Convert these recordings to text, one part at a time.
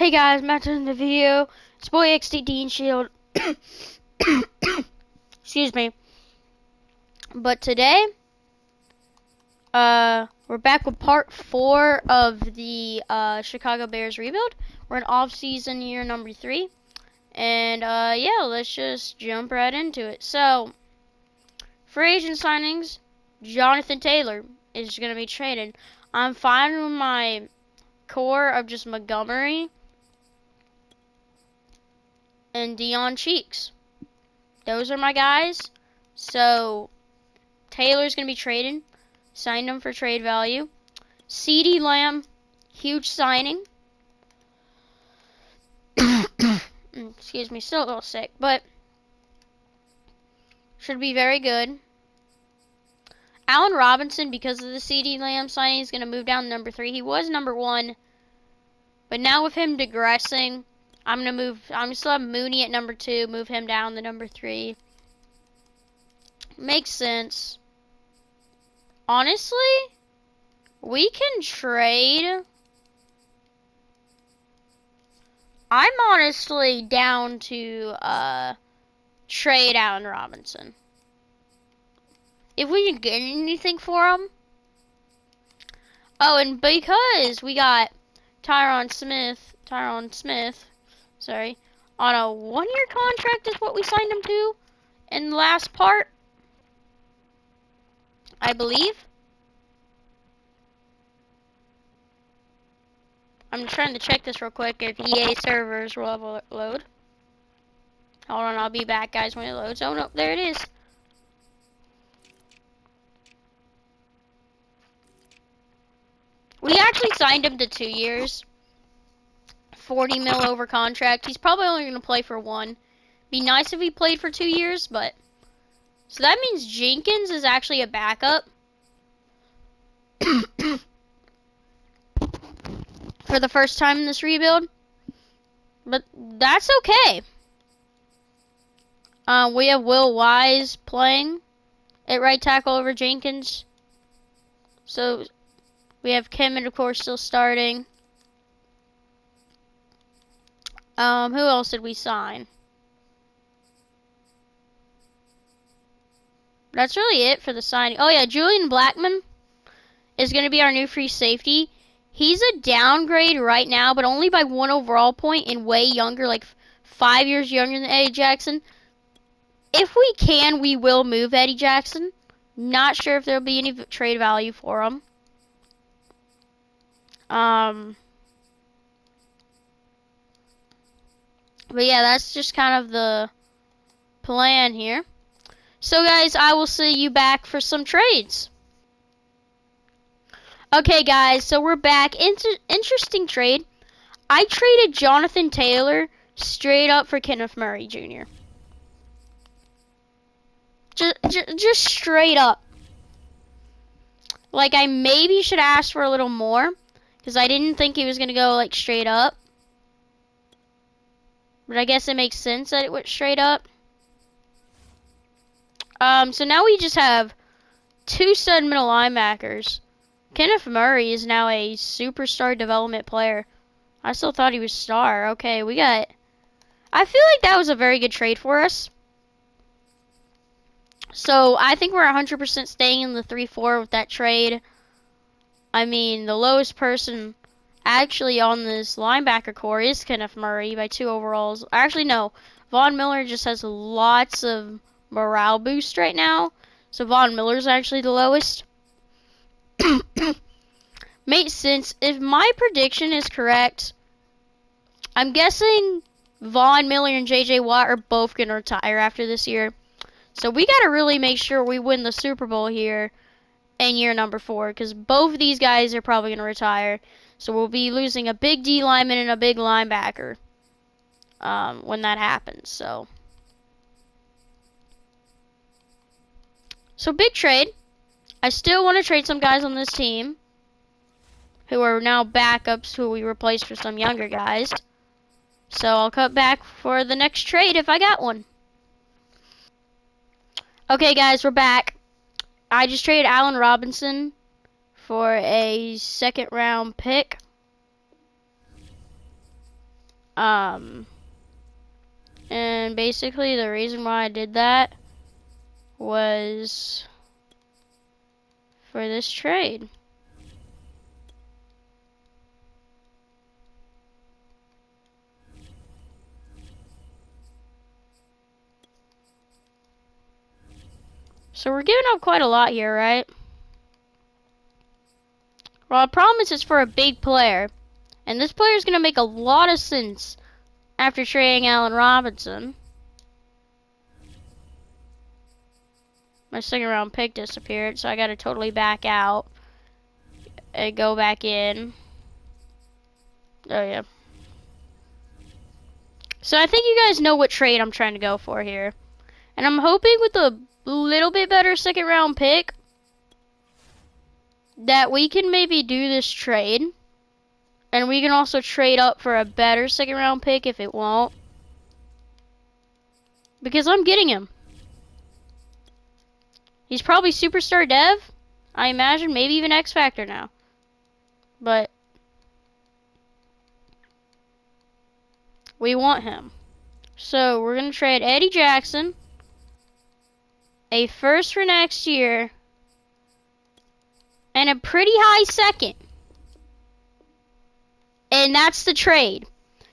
Hey guys, Madden in the video. It's boy XD and Shield. Excuse me. But today, we're back with part 4 of the Chicago Bears rebuild. We're in off-season year number 3. And yeah, let's just jump right into it. So, free agent signings, Jonathan Taylor is going to be traded. I'm fine with my core of just Montgomery and Dion Cheeks. Those are my guys. So, Taylor's going to be traded. Signed him for trade value. CeeDee Lamb, huge signing. Excuse me, still a little sick, but should be very good. Allen Robinson, because of the CeeDee Lamb signing, is going to move down to number 3. He was number 1, but now with him digressing, I'm going to still have Mooney at number 2, move him down to number 3. Makes sense. Honestly, we can trade. I'm honestly down to trade Allen Robinson. If we can get anything for him. Oh, and because we got Tyron Smith, sorry, on a 1-year contract is what we signed him to in the last part, I believe. I'm trying to check this real quick if EA servers will ever load. Hold on, I'll be back, guys, when it loads. Oh, no, there it is. We actually signed him to 2 years. 40 mil over contract. He's probably only going to play for 1. Be nice if he played for 2 years, but... So that means Jenkins is actually a backup. For the first time in this rebuild. But that's okay. We have Will Wise playing at right tackle over Jenkins. So we have Kim, and of course, still starting. Who else did we sign? That's really it for the signing. Oh yeah, Julian Blackman is going to be our new free safety. He's a downgrade right now, but only by 1 overall point and way younger, like 5 years younger than Eddie Jackson. If we can, we will move Eddie Jackson. Not sure if there'll be any trade value for him. But yeah, that's just kind of the plan here. So guys, I will see you back for some trades. Okay guys, so we're back. Interesting trade. I traded Jonathan Taylor straight up for Kenneth Murray Jr. Just straight up. Like, I maybe should ask for a little more, because I didn't think he was going to go, like, straight up. But I guess it makes sense that it went straight up. So now we just have 2 stud middle linebackers. Kenneth Murray is now a superstar development player. I still thought he was star. Okay, we got... I feel like that was a very good trade for us. So, I think we're 100% staying in the 3-4 with that trade. I mean, the lowest person actually on this linebacker core is Kenneth Murray by 2 overalls. Actually, no. Von Miller just has lots of morale boost right now. So, Von Miller's actually the lowest. Makes sense. If my prediction is correct, I'm guessing Von Miller and J.J. Watt are both going to retire after this year. So we got to really make sure we win the Super Bowl here in year number 4, because both of these guys are probably going to retire. So we'll be losing a big D lineman and a big linebacker when that happens. So big trade. I still want to trade some guys on this team who are now backups who we replaced for some younger guys. So I'll cut back for the next trade if I got one. Okay, guys, we're back. I just traded Allen Robinson for a 2nd-round pick. And basically the reason why I did that was for this trade. So we're giving up quite a lot here, right? Well, the problem is it's for a big player. And this player is going to make a lot of sense after trading Allen Robinson. My second round pick disappeared, so I got to totally back out and go back in. Oh, yeah. So I think you guys know what trade I'm trying to go for here. And I'm hoping with a little bit better second round pick that we can maybe do this trade. And we can also trade up for a better second round pick if it won't. Because I'm getting him. He's probably superstar dev, I imagine, maybe even X Factor now. But we want him. So we're going to trade Eddie Jackson, a first for next year, and a pretty high second. And that's the trade.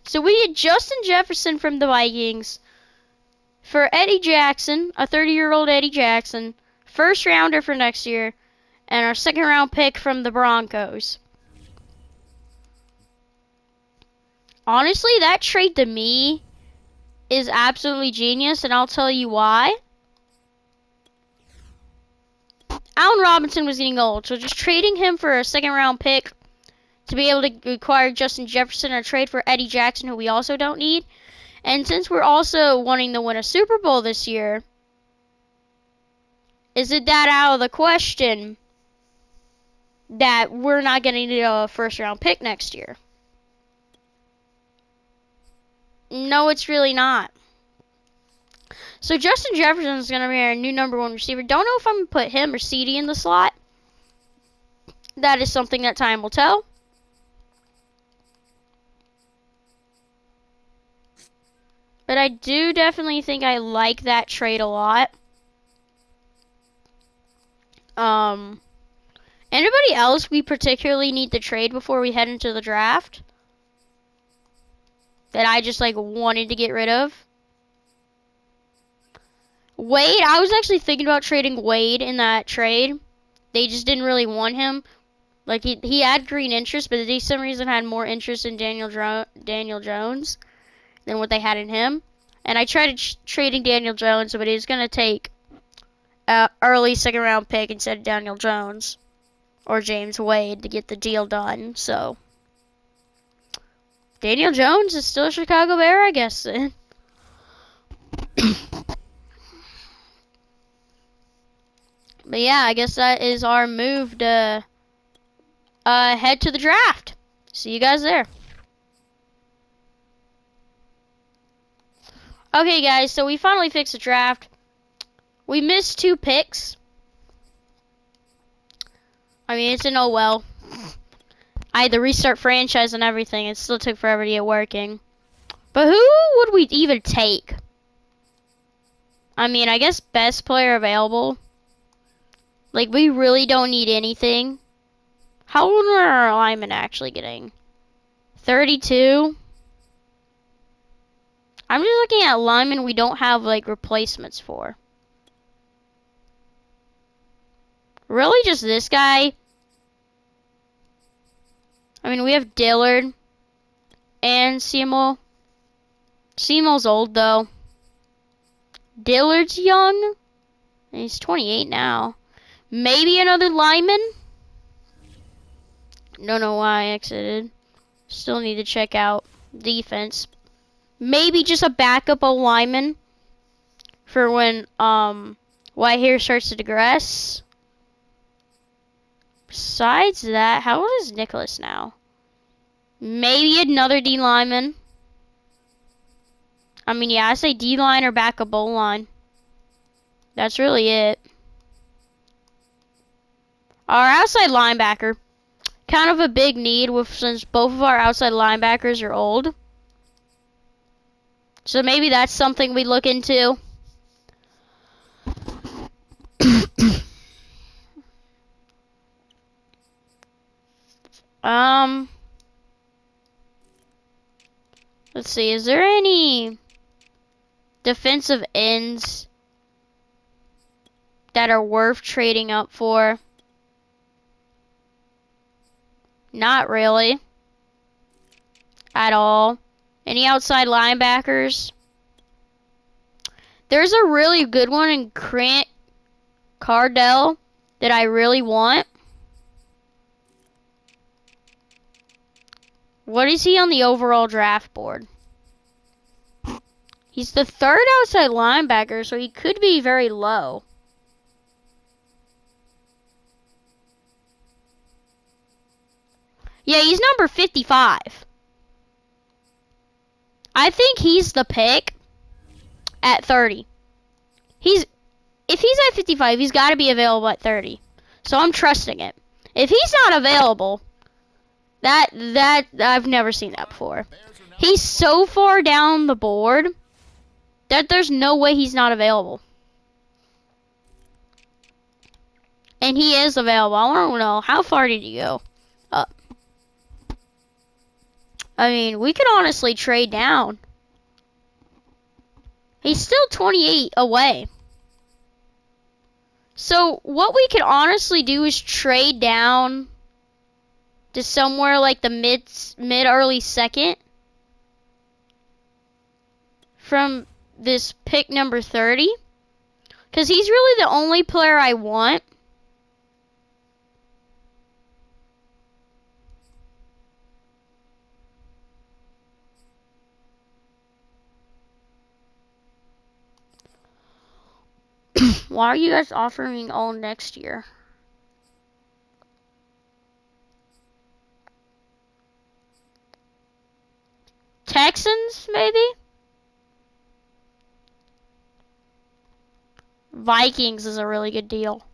So we get Justin Jefferson from the Vikings for Eddie Jackson, a 30-year-old Eddie Jackson, first rounder for next year, and our second round pick from the Broncos. Honestly, that trade to me is absolutely genius, and I'll tell you why. Allen Robinson was getting old, so just trading him for a second round pick to be able to acquire Justin Jefferson or trade for Eddie Jackson, who we also don't need. And since we're also wanting to win a Super Bowl this year, is it that out of the question that we're not going to need a first round pick next year? No, it's really not. So Justin Jefferson is going to be our new number one receiver. Don't know if I'm going to put him or CD in the slot. That is something that time will tell. But I do definitely think I like that trade a lot. Anybody else we particularly need to trade before we head into the draft that I just like wanted to get rid of? Wade, I was actually thinking about trading Wade in that trade. They just didn't really want him. Like he had green interest, but they for some reason had more interest in Daniel Jones than what they had in him. And I tried trading Daniel Jones, but he's going to take early second round pick instead of Daniel Jones or James Wade to get the deal done. So Daniel Jones is still a Chicago Bear, I guess. But yeah, I guess that is our move to head to the draft. See you guys there. Okay, guys, so we finally fixed the draft. We missed 2 picks. I mean, it's an oh well. I had to restart franchise and everything. It still took forever to get working. But who would we even take? I mean, I guess best player available. Like, we really don't need anything. How old are our linemen actually getting? 32? I'm just looking at linemen we don't have, like, replacements for. Really, just this guy? I mean, we have Dillard and Seymour. Seymour's old, though. Dillard's young. And he's 28 now. Maybe another lineman? Don't know why I exited. Still need to check out defense. Maybe just a backup lineman for when Whitehair starts to digress. Besides that, how old is Nicholas now? Maybe another D lineman. I mean, yeah, I say D line or backup O line. That's really it. Our outside linebacker, kind of a big need since both of our outside linebackers are old. So maybe that's something we look into. um, let's see. Is there any defensive ends that are worth trading up for? Not really. At all. Any outside linebackers? There's a really good one in Grant Cardell that I really want. What is he on the overall draft board? He's the 3rd outside linebacker, so he could be very low. Yeah, he's number 55. I think he's the pick at 30. If he's at 55, he's got to be available at 30. So I'm trusting it. If he's not available, that I've never seen that before. He's so far down the board that there's no way he's not available. And he is available. I want to know, how far did he go? Up. I mean, we could honestly trade down. He's still 28 away. So what we could honestly do is trade down to somewhere like the mid early second from this pick number 30, because he's really the only player I want. Why are you guys offering all next year? Texans, maybe? Vikings is a really good deal.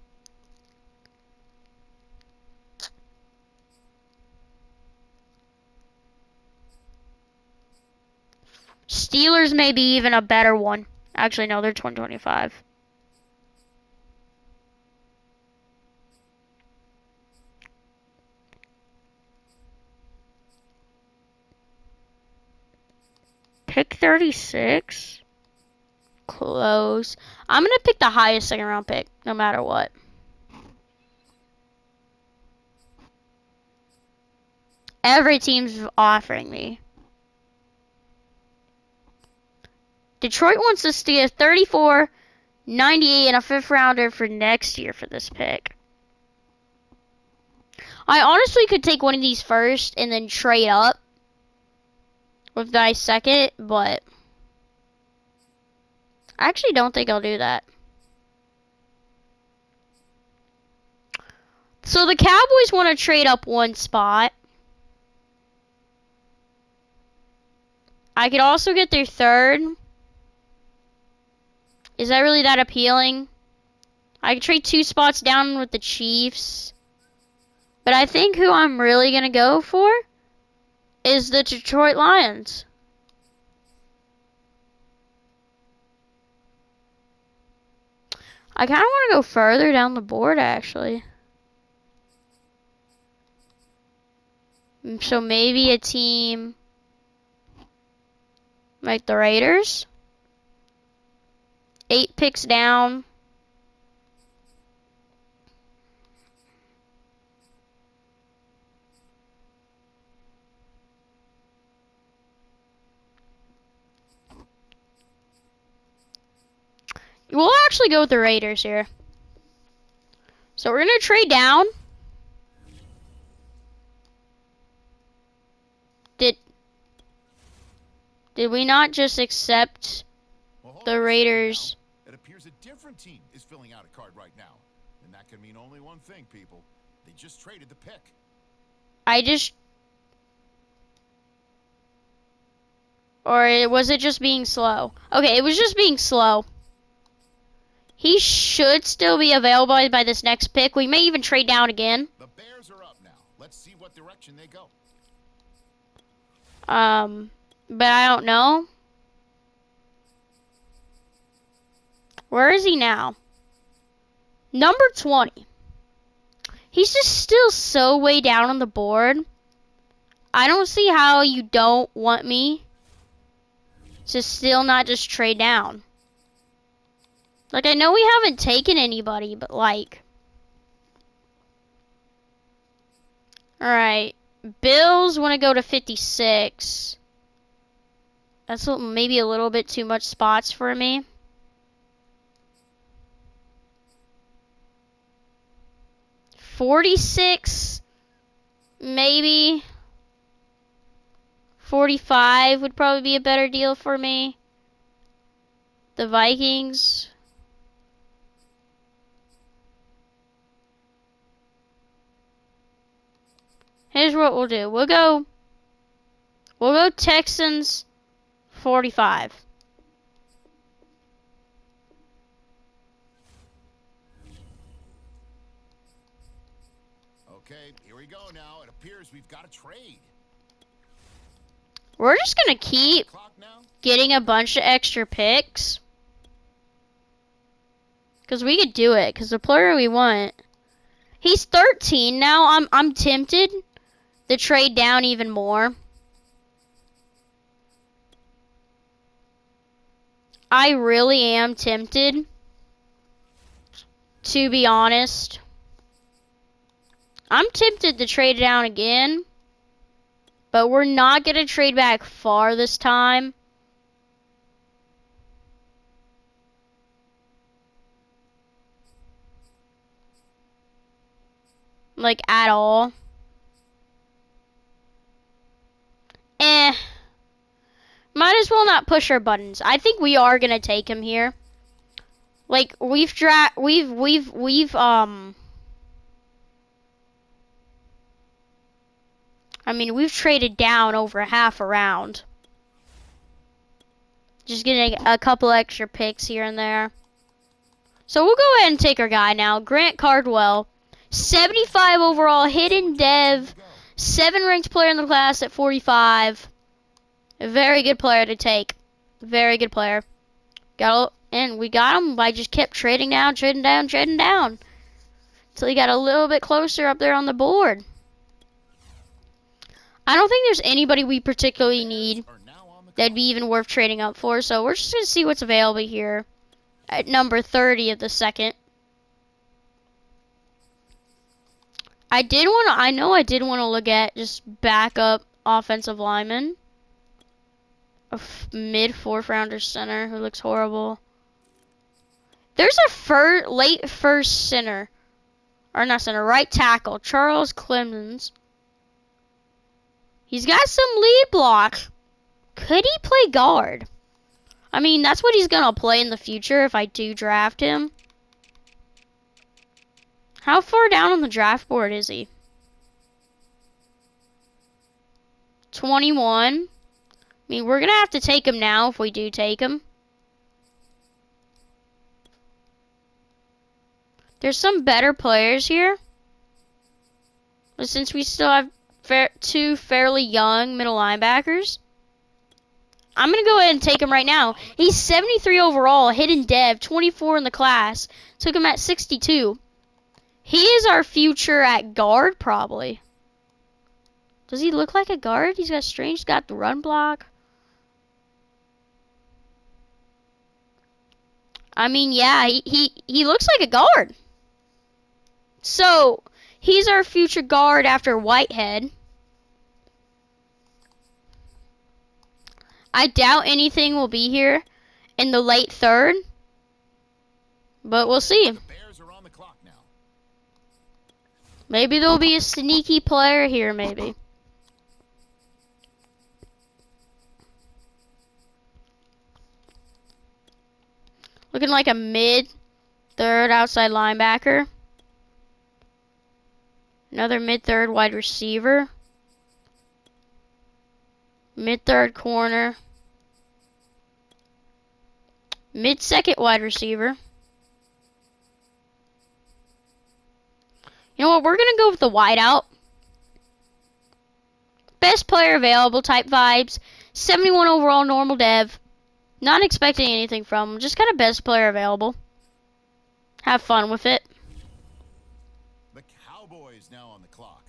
Steelers may be even a better one. Actually, no, they're 2025. Pick 36. Close. I'm going to pick the highest second round pick, no matter what. Every team's offering me. Detroit wants us to get 34, 98, and a 5th rounder for next year for this pick. I honestly could take one of these first and then trade up with my second, but I actually don't think I'll do that. So the Cowboys want to trade up one spot. I could also get their 3rd. Is that really that appealing? I could trade 2 spots down with the Chiefs. But I think who I'm really going to go for is the Detroit Lions. I kind of want to go further down the board, actually. So maybe a team like the Raiders. 8 picks down. We'll actually go with the Raiders here. So we're going to trade down. Did we not just accept the Raiders? It appears a different team is filling out a card right now. And that can mean only one thing, people. They just traded the pick. Or was it just being slow? Okay, it was just being slow. He should still be available by this next pick. We may even trade down again. The Bears are up now. Let's see what direction they go. But I don't know. Where is he now? Number 20. He's just still so way down on the board. I don't see how you don't want me to still not just trade down. Like, I know we haven't taken anybody, but like... Alright. Bills want to go to 56. That's maybe a little bit too much spots for me. $46, maybe. 45 would probably be a better deal for me. The Vikings. Here's what we'll do. We'll go Texans 45. Okay, here we go now. It appears we've got a trade. We're just gonna keep getting a bunch of extra picks. Cause we could do it, cause the player we want. He's 13 now. I'm tempted to trade down even more. I really am tempted, to be honest. I'm tempted to trade down again, but we're not going to trade back far this time. Like, at all. Might as well not push our buttons. I think we are gonna take him here. Like, we've traded down over half a round. Just getting a couple extra picks here and there. So we'll go ahead and take our guy now. Grant Cardwell. 75 overall, hidden dev. 7 ranked player in the class at 45. A very good player to take. Very good player. And we got him by just kept trading down. Until he got a little bit closer up there on the board. I don't think there's anybody we particularly need that'd be even worth trading up for. So we're just going to see what's available here at number 30 of the second. I did want to look at just backup offensive lineman. A mid 4th rounder center who looks horrible. There's a late first center. Or not center, right tackle. Charles Clemens. He's got some lead block. Could he play guard? I mean, that's what he's going to play in the future if I do draft him. How far down on the draft board is he? 21. I mean, we're going to have to take him now if we do take him. There's some better players here. But since we still have two fairly young middle linebackers, I'm going to go ahead and take him right now. He's 73 overall, hidden dev, 24 in the class. Took him at 62. He is our future at guard, probably. Does he look like a guard? He's got strange, he's got the run block. I mean, yeah, he looks like a guard. So, he's our future guard after Whitehead. I doubt anything will be here in the late 3rd. But we'll see. Maybe there'll be a sneaky player here, maybe. Looking like a mid-3rd outside linebacker. Another mid-3rd wide receiver. Mid-3rd corner. Mid-2nd wide receiver. You know what? We're going to go with the wideout. Best player available type vibes. 71 overall normal dev. Not expecting anything from him. Just kind of best player available. Have fun with it. The Cowboys now on the clock.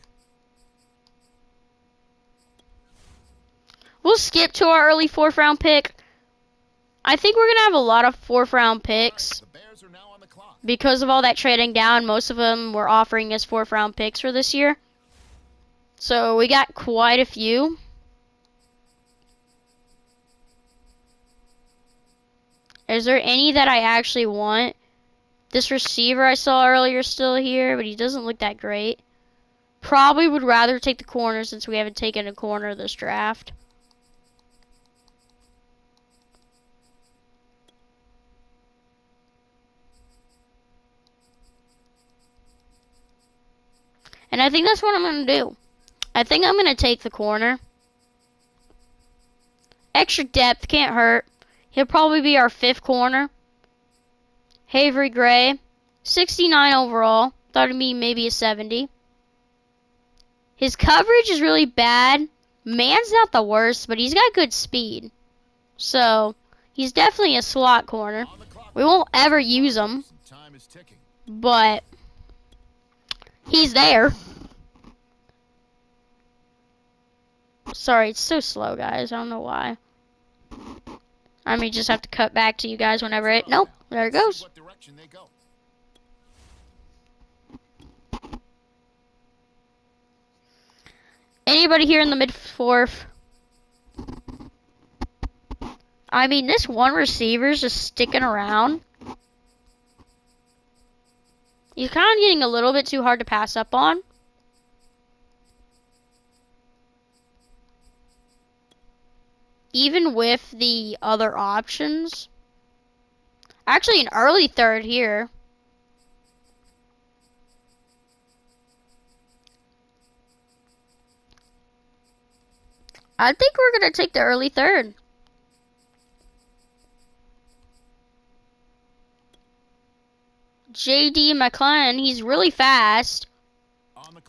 We'll skip to our early 4th round pick. I think we're going to have a lot of 4th round picks. The Bears are now on the clock. Because of all that trading down, most of them were offering us 4th round picks for this year. So we got quite a few. Is there any that I actually want? This receiver I saw earlier is still here, but he doesn't look that great. Probably would rather take the corner since we haven't taken a corner this draft. And I think that's what I'm going to do. I think I'm going to take the corner. Extra depth can't hurt. He'll probably be our 5th corner. Havery Gray. 69 overall. Thought it'd be maybe a 70. His coverage is really bad. Man's not the worst, but he's got good speed. So, he's definitely a slot corner. We won't ever use him. Time is ticking. But he's there. Sorry, it's so slow, guys. I don't know why. I may just have to cut back to you guys whenever it... Nope, there it goes. What direction they go. Anybody here in the mid-4th? I mean, this one receiver's just sticking around. He's kind of getting a little bit too hard to pass up on. Even with the other options. Actually, an early 3rd here. I think we're going to take the early 3rd. J.D. McClellan, he's really fast.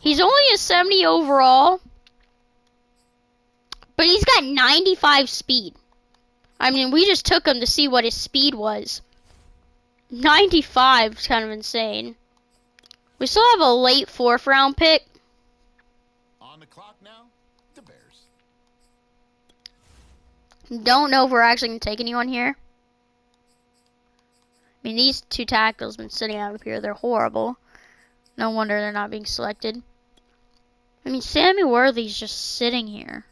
He's only a 70 overall. But he's got 95 speed. I mean, we just took him to see what his speed was. 95 is kind of insane. We still have a late 4th round pick. On the clock now, the Bears. Don't know if we're actually going to take anyone here. I mean, these 2 tackles have been sitting out of here. They're horrible. No wonder they're not being selected. I mean, Sammy Worthy's just sitting here.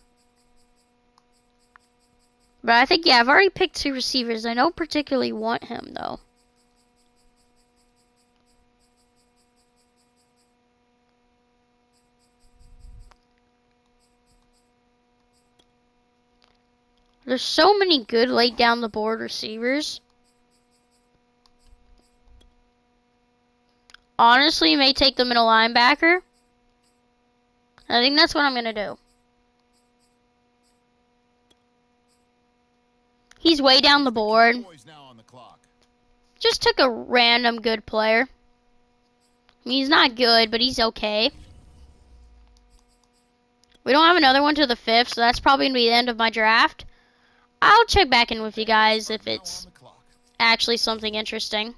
But I think, yeah, I've already picked 2 receivers. I don't particularly want him, though. There's so many good late down the board receivers. Honestly, may take the middle linebacker. I think that's what I'm going to do. He's way down the board. Just took a random good player. I mean, he's not good, but he's okay. We don't have another one to the 5th, so that's probably going to be the end of my draft. I'll check back in with you guys if it's actually something interesting.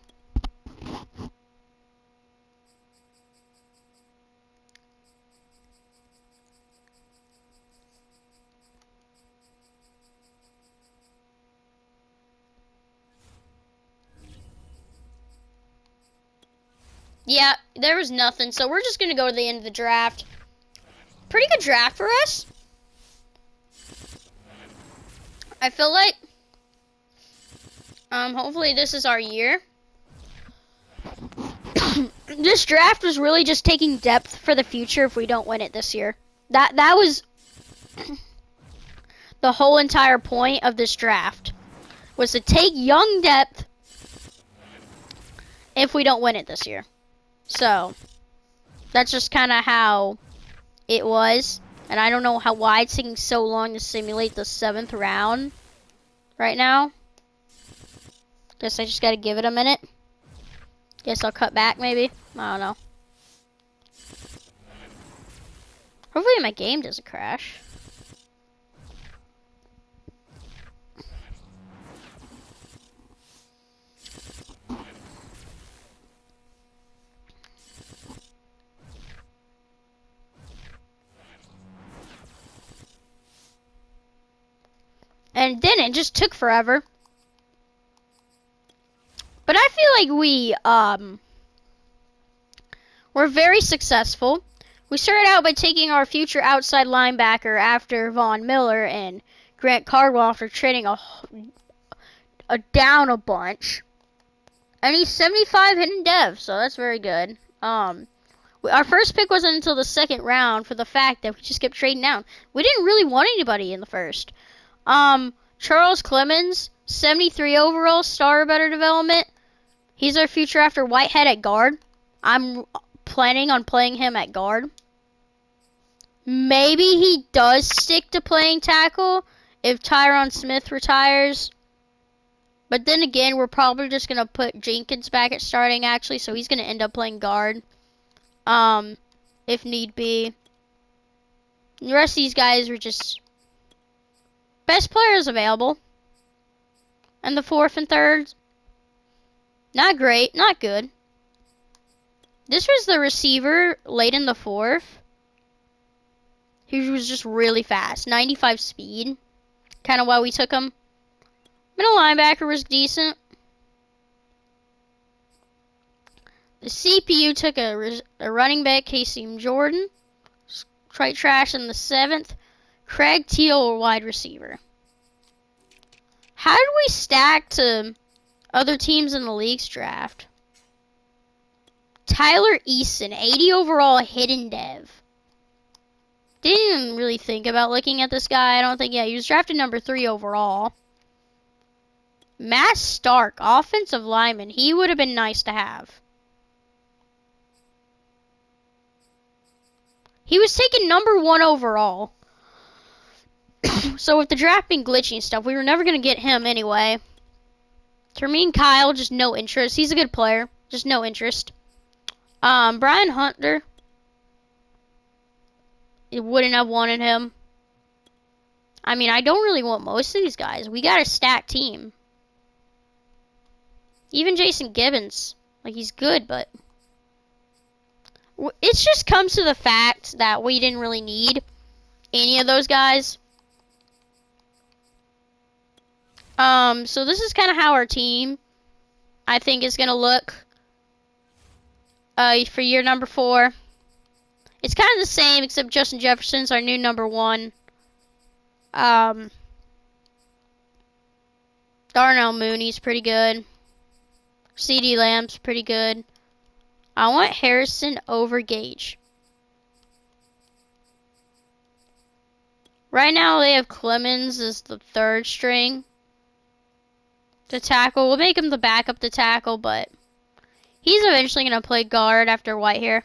Yeah, there was nothing, so we're just going to go to the end of the draft. Pretty good draft for us. I feel like, hopefully this is our year. This draft was really just taking depth for the future if we don't win it this year. That was the whole entire point of this draft, was to take young depth if we don't win it this year. So, that's just kind of how it was. And I don't know why it's taking so long to simulate the 7th round right now. Guess I just got to give it a minute. Guess I'll cut back maybe. I don't know. Hopefully my game doesn't crash. and it didn't. It just took forever. But I feel like we're very successful. We started out by taking our future outside linebacker after Von Miller and Grant Cardwell after trading down a bunch. And he's 75 hidden dev, so that's very good. Our first pick wasn't until the second round for the fact that we just kept trading down. We didn't really want anybody in the first. Charles Clemens, 73 overall, star better development. He's our future after Whitehead at guard. I'm planning on playing him at guard. Maybe he does stick to playing tackle if Tyron Smith retires. But then again, we're probably just going to put Jenkins back at starting, actually, so he's going to end up playing guard. If need be. The rest of these guys were just best players available. And the fourth and third, not great, not good. This was the receiver late in the fourth. He was just really fast, 95 speed. Kind of why we took him. Middle linebacker was decent. The CPU took a running back, Kasim Jordan. Straight trash in the 7th. Craig Teal, wide receiver. How did we stack to other teams in the league's draft? Tyler Eason, 80 overall, hidden dev. Didn't even really think about looking at this guy. I don't think, yeah, he was drafted number 3 overall. Matt Stark, offensive lineman. He would have been nice to have. He was taken number 1 overall. So with the draft being glitchy and stuff, we were never going to get him anyway. Termine Kyle, just no interest. He's a good player. Just no interest. Brian Hunter. It wouldn't have wanted him. I mean, I don't really want most of these guys. We got a stacked team. Even Jason Gibbons. Like, he's good, but it's just comes to the fact that we didn't really need any of those guys. So this is kind of how our team, I think, is going to look for year number 4. It's kind of the same, except Justin Jefferson's our new number 1. Darnell Mooney's pretty good. CeeDee Lamb's pretty good. I want Harrison over Gage. Right now they have Clemens as the 3rd string to tackle. We'll make him the backup to tackle, but he's eventually going to play guard after Whitehair.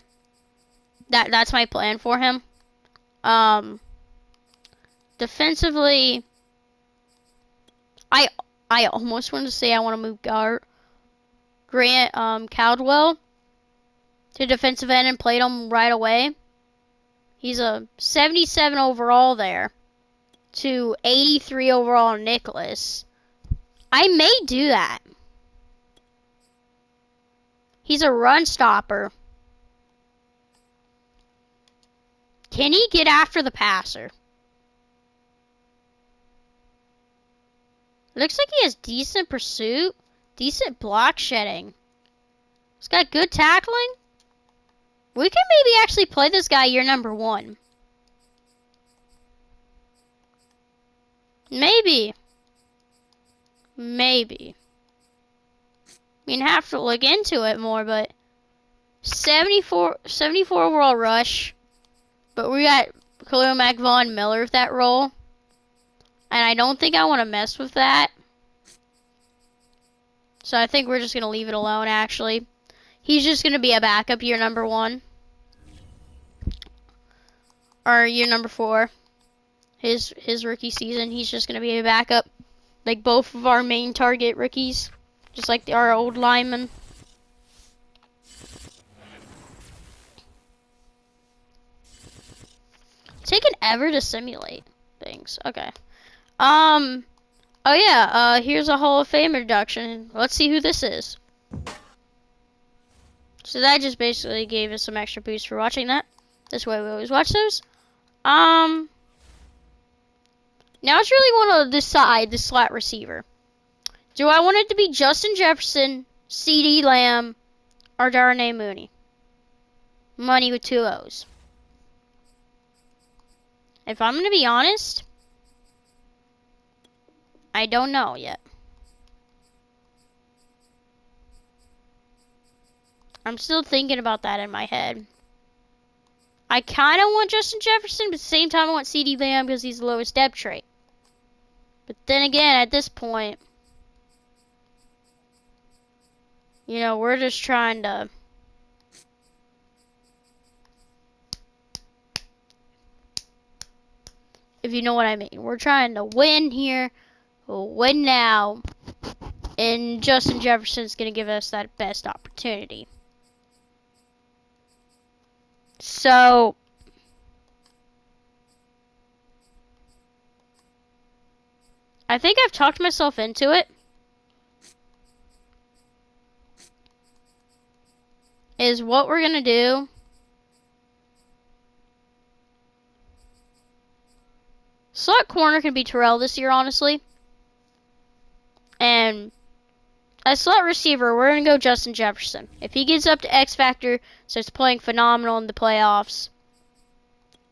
That's my plan for him. Defensively, I almost want to say I want to move guard Grant Caldwell to defensive end and played him right away. He's a 77 overall there to 83 overall Nicholas. I may do that. He's a run stopper. Can he get after the passer? Looks like he has decent pursuit, decent block shedding. He's got good tackling. We can maybe actually play this guy year number 1. Maybe. I mean, have to look into it more, but 74 overall rush. But we got Khalil Mack Von Miller with that role. And I don't think I want to mess with that. So I think we're just going to leave it alone, actually. He's just going to be a backup year number 1. Or year number 4. His rookie season, he's just going to be a backup. Like both of our main target rookies. Just like our old linemen. Taking ever to simulate things. Okay. Oh yeah, here's a Hall of Fame introduction. Let's see who this is. So that just basically gave us some extra boost for watching that. This way we always watch those. Now I just really want to decide the slot receiver. Do I want it to be Justin Jefferson, CeeDee Lamb, or Darnay Mooney? Money with 2 O's. If I'm going to be honest, I don't know yet. I'm still thinking about that in my head. I kind of want Justin Jefferson, but at the same time I want CeeDee Lamb because he's the lowest depth trait. But then again, at this point, you know, we're just trying to... If you know what I mean. We're trying to win here, win now, and Justin Jefferson's going to give us that best opportunity. So, I think I've talked myself into it. Is what we're going to do. Slot corner can be Terrell this year, honestly. And as slot receiver, we're going to go Justin Jefferson. If he gets up to X Factor, starts playing phenomenal in the playoffs,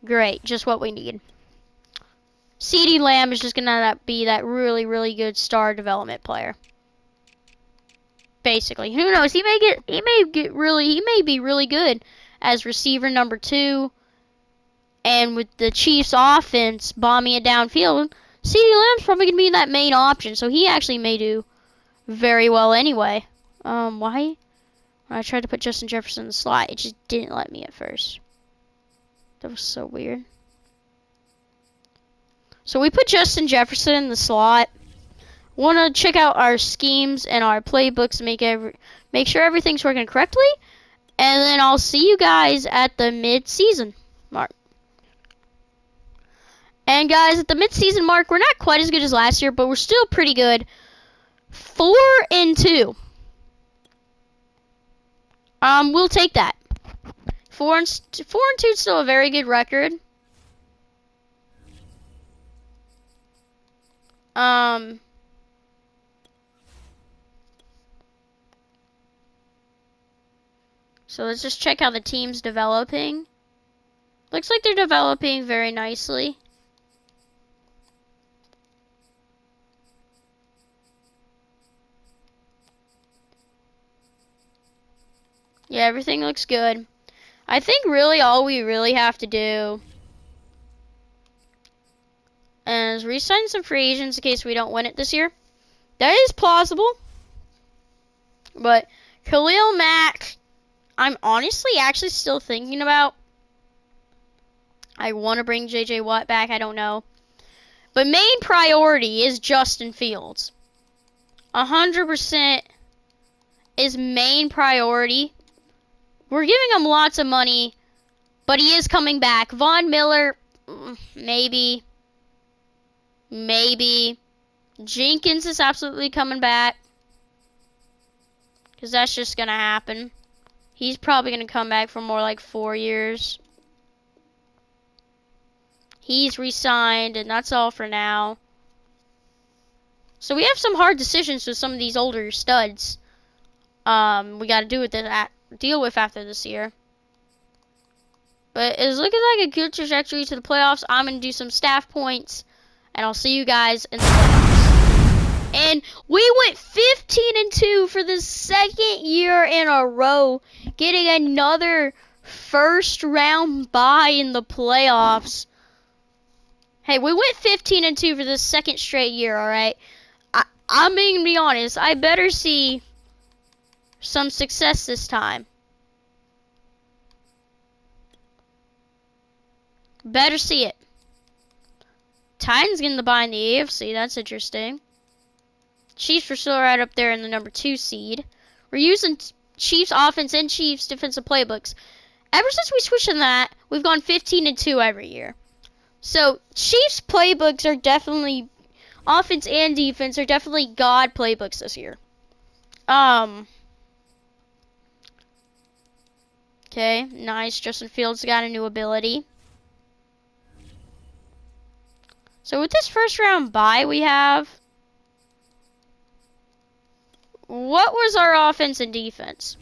great, just what we need. CeeDee Lamb is just going to be that really, really good star development player. Basically, who knows? He may be really good as receiver number 2. And with the Chiefs' offense bombing it downfield, CeeDee Lamb's probably going to be that main option. So he actually may do very well anyway. Why? When I tried to put Justin Jefferson in the slot, it just didn't let me at first. That was so weird. So we put Justin Jefferson in the slot. Want to check out our schemes and our playbooks, make sure everything's working correctly, and then I'll see you guys at the mid-season mark. And guys, at the mid-season mark, we're not quite as good as last year, but we're still pretty good. 4-2. We'll take that. 4-2 is still a very good record. So let's just check how the team's developing. Looks like they're developing very nicely. Yeah, everything looks good. I think really all we really have to do is re-sign some free agents in case we don't win it this year. That is plausible. But Khalil Mack, I'm honestly actually still thinking about. I want to bring JJ Watt back, I don't know. But main priority is Justin Fields. 100% is main priority. We're giving him lots of money, but he is coming back. Von Miller, maybe. Jenkins is absolutely coming back. Because that's just going to happen. He's probably going to come back for more like 4 years. He's re-signed, and that's all for now. So we have some hard decisions with some of these older studs. We got to deal with after this year. But it's looking like a good trajectory to the playoffs. I'm going to do some staff points, and I'll see you guys in the playoffs. And we went 15-2 for the second year in a row, getting another first round bye in the playoffs. Hey, we went 15-2 for the second straight year, alright? I'm being to be honest, I better see some success this time. Better see it. Titans getting the bye in the AFC, that's interesting. Chiefs are still right up there in the number 2 seed. We're using Chiefs offense and Chiefs defensive playbooks. Ever since we switched to that, we've gone 15-2 every year. So, Chiefs playbooks are definitely, offense and defense are definitely God playbooks this year. Okay, nice. Justin Fields got a new ability. So with this first round bye we have, what was our offense and defense?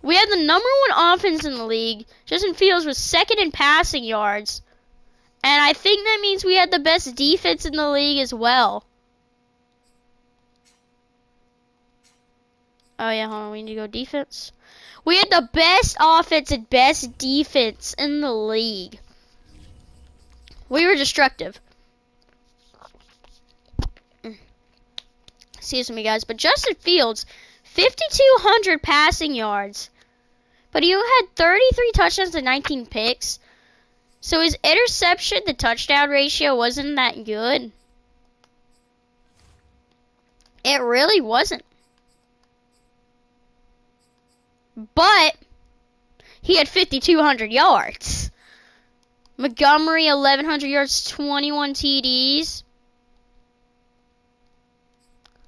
We had the number one offense in the league. Justin Fields was second in passing yards. And I think that means we had the best defense in the league as well. Oh yeah, hold on, we need to go defense. We had the best offense and best defense in the league. We were destructive. Excuse me, guys. But Justin Fields, 5,200 passing yards. But he had 33 touchdowns and 19 picks. So his interception to touchdown ratio wasn't that good. It really wasn't. But he had 5,200 yards. Montgomery, 1,100 yards, 21 TDs.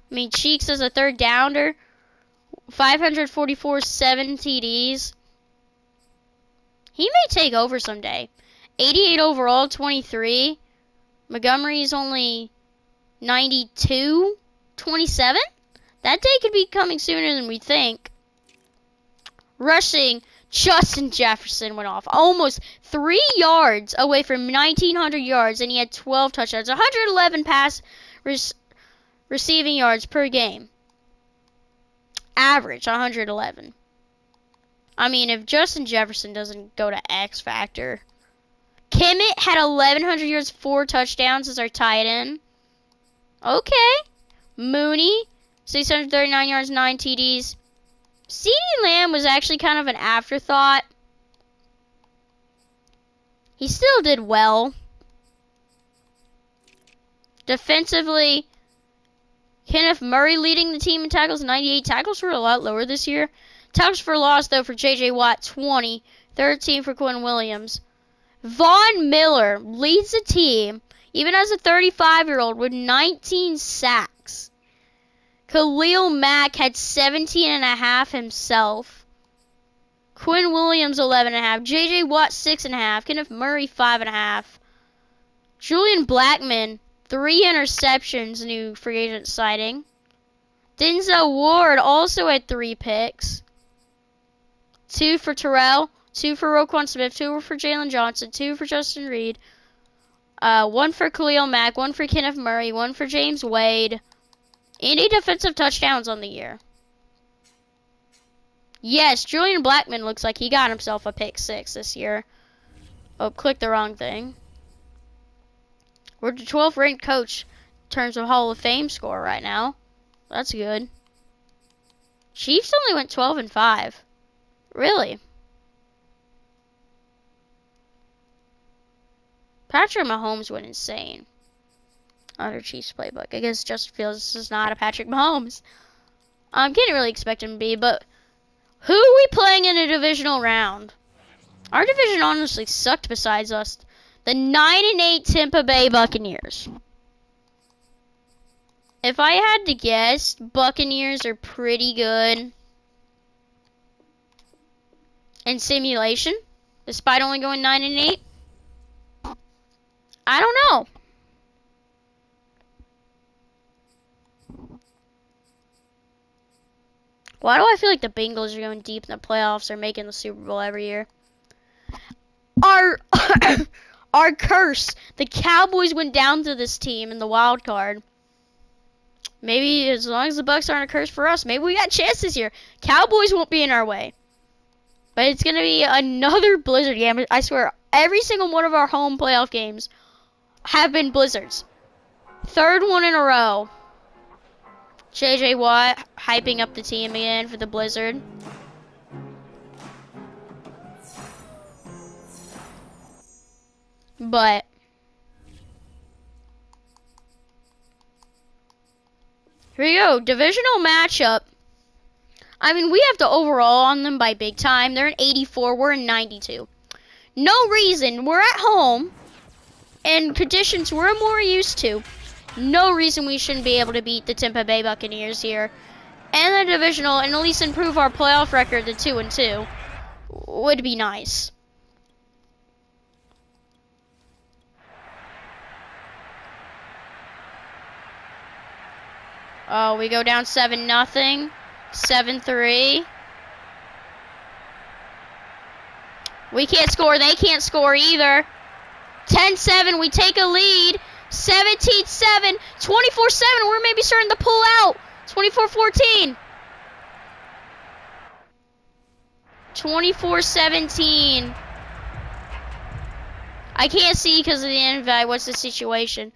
I mean, Cheeks as a third downer, 544, 7 TDs. He may take over someday. 88 overall, 23. Montgomery's only 92, 27. That day could be coming sooner than we think. Rushing, Justin Jefferson went off. Almost 3 yards away from 1,900 yards, and he had 12 touchdowns. 111 receiving yards per game. Average, 111. I mean, if Justin Jefferson doesn't go to X Factor. Kimmett had 1,100 yards, 4 touchdowns as our tight end. Okay. Mooney, 639 yards, 9 TDs. CeeDee Lamb was actually kind of an afterthought. He still did well. Defensively, Kenneth Murray leading the team in tackles, 98. Tackles were a lot lower this year. Tackles for loss, though, for J.J. Watt, 20. 13 for Quinn Williams. Von Miller leads the team, even as a 35-year-old, with 19 sacks. Khalil Mack had 17.5 himself. Quinn Williams, 11.5. J.J. Watt, 6.5. Kenneth Murray, 5.5. Julian Blackmon, 3 interceptions, new free agent signing. Denzel Ward also had 3 picks. 2 for Terrell, 2 for Roquan Smith, 2 for Jalen Johnson, 2 for Justin Reed. 1 for Khalil Mack, 1 for Kenneth Murray, 1 for James Wade. Any defensive touchdowns on the year? Yes, Julian Blackmon looks like he got himself a pick 6 this year. Oh, clicked the wrong thing. We're the 12th ranked coach in terms of Hall of Fame score right now. That's good. Chiefs only went 12-5. Really? Patrick Mahomes went insane. Under Chiefs playbook. I guess Justin Fields is not a Patrick Mahomes. Can't really expect him to be, but who are we playing in a divisional round? Our division honestly sucked besides us. The 9-8 Tampa Bay Buccaneers. If I had to guess, Buccaneers are pretty good in simulation, despite only going 9-8. I don't know. Why do I feel like the Bengals are going deep in the playoffs or making the Super Bowl every year? Our curse. The Cowboys went down to this team in the wild card. Maybe as long as the Bucs aren't a curse for us, maybe we got a chance this year. Cowboys won't be in our way. But it's going to be another blizzard game. I swear, every single one of our home playoff games have been blizzards. 3rd one in a row. J.J. Watt hyping up the team again for the blizzard. But here we go. Divisional matchup. I mean, we have to overall on them by big time. They're in 84. We're in 92. No reason. We're at home. And conditions we're more used to. No reason we shouldn't be able to beat the Tampa Bay Buccaneers here. And the divisional, and at least improve our playoff record to 2-2. Would be nice. Oh, we go down 7-0. 7-3. We can't score. They can't score either. 10-7. We take a lead. 17-7. 24-7. We're maybe starting to pull out. 24-14. 24-17. I can't see because of the invite. What's the situation?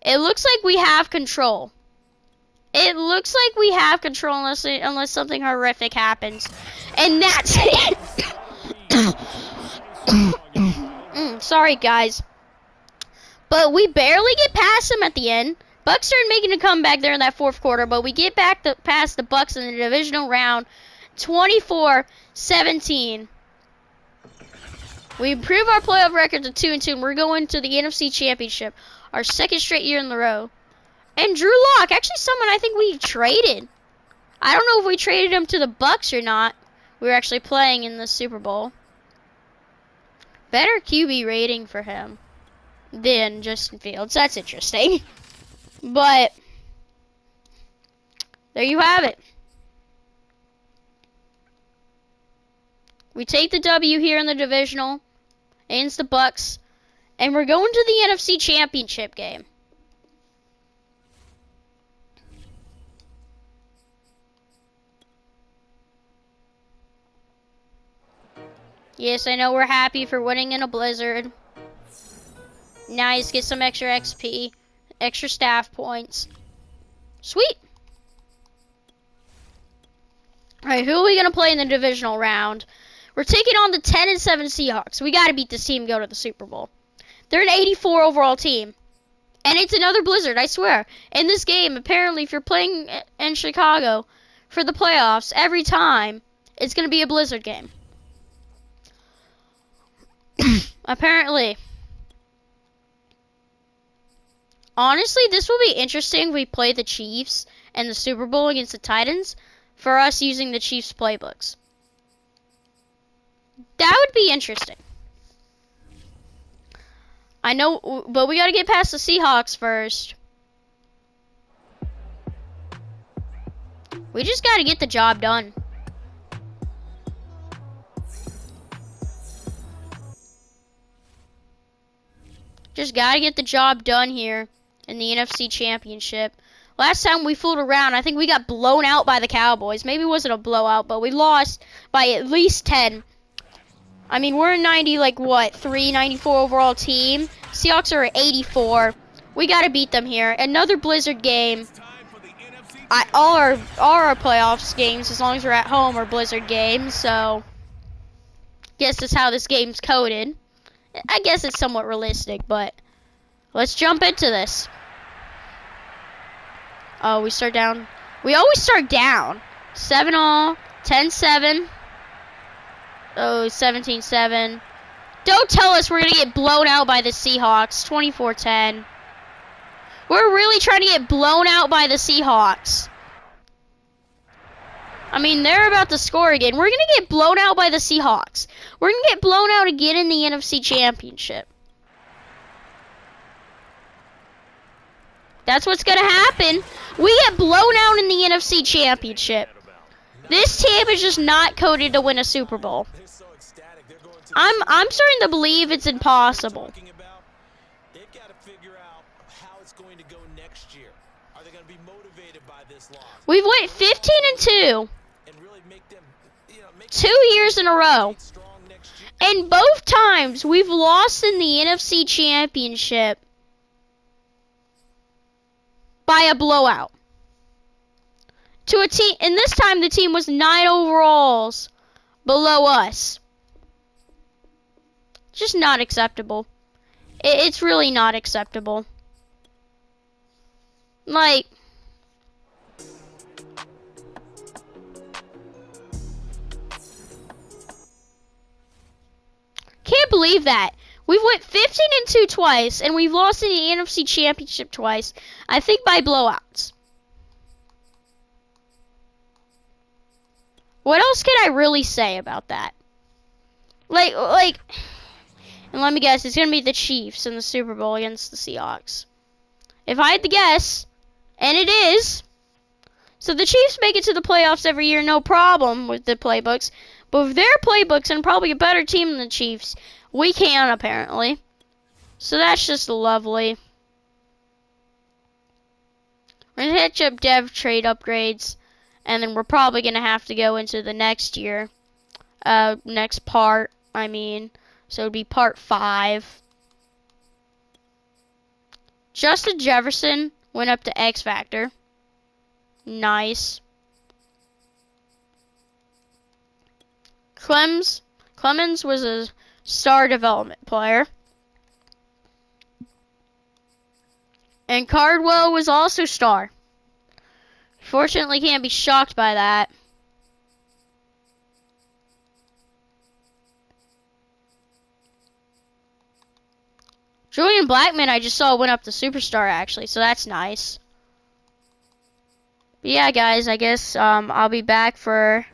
It looks like we have control. It looks like we have control unless something horrific happens. And that's it. Sorry, guys. But we barely get past them at the end. Bucks started making a comeback there in that fourth quarter, but we get back past the Bucks in the divisional round, 24-17. We improve our playoff record to 2-2, and we're going to the NFC Championship, our second straight year in a row. And Drew Lock, actually someone I think we traded. I don't know if we traded him to the Bucks or not. We were actually playing in the Super Bowl. Better QB rating for him than Justin Fields. That's interesting. But there you have it. We take the W here in the divisional against the Bucks, and we're going to the NFC Championship game. Yes, I know we're happy for winning in a blizzard. Nice, get some extra XP, extra staff points. Sweet. Alright, who are we going to play in the divisional round? We're taking on the 10-7 Seahawks. We got to beat this team and go to the Super Bowl. They're an 84 overall team. And it's another blizzard, I swear. In this game, apparently, if you're playing in Chicago for the playoffs, every time, it's going to be a blizzard game. Apparently. Honestly, this will be interesting if we play the Chiefs and the Super Bowl against the Titans for us using the Chiefs playbooks. That would be interesting. I know, but we got to get past the Seahawks first. We just got to get the job done. Just got to get the job done here in the NFC Championship. Last time we fooled around, I think we got blown out by the Cowboys. Maybe it wasn't a blowout, but we lost by at least 10. I mean, we're a 94 overall team. Seahawks are at 84. We got to beat them here. Another blizzard game. All our playoffs games, as long as we're at home, are blizzard games. So, guess that's how this game's coded. I guess it's somewhat realistic, but let's jump into this. Oh, we start down. We always start down. 7-all, 10-7. Oh, 17-7. Don't tell us we're going to get blown out by the Seahawks. 24-10. We're really trying to get blown out by the Seahawks. I mean, they're about to score again. We're going to get blown out by the Seahawks. We're going to get blown out again in the NFC Championship. That's what's going to happen. We get blown out in the NFC Championship. This team is just not coded to win a Super Bowl. I'm starting to believe it's impossible. We've went 15-2. 2 years in a row. And both times we've lost in the NFC Championship by a blowout. To a team, and this time the team was 9 overalls below us. Just not acceptable. It's really not acceptable. Like, can't believe that. We've went 15-2 twice, and we've lost in the NFC Championship twice. I think by blowouts. What else can I really say about that? Like, and let me guess, it's gonna be the Chiefs in the Super Bowl against the Seahawks. If I had to guess, and it is, So the Chiefs make it to the playoffs every year, no problem with the playbooks. But with their playbooks and probably a better team than the Chiefs, we can apparently. So that's just lovely. We're going to hitch up dev trade upgrades, and then we're probably going to have to go into the next year. Next part, I mean. So it would be part 5. Justin Jefferson went up to X Factor. Nice. Clemens was a star development player. And Cardwell was also star. Fortunately, can't be shocked by that. Julian Blackman, I just saw went up to superstar actually, so that's nice. But yeah, guys, I guess I'll be back for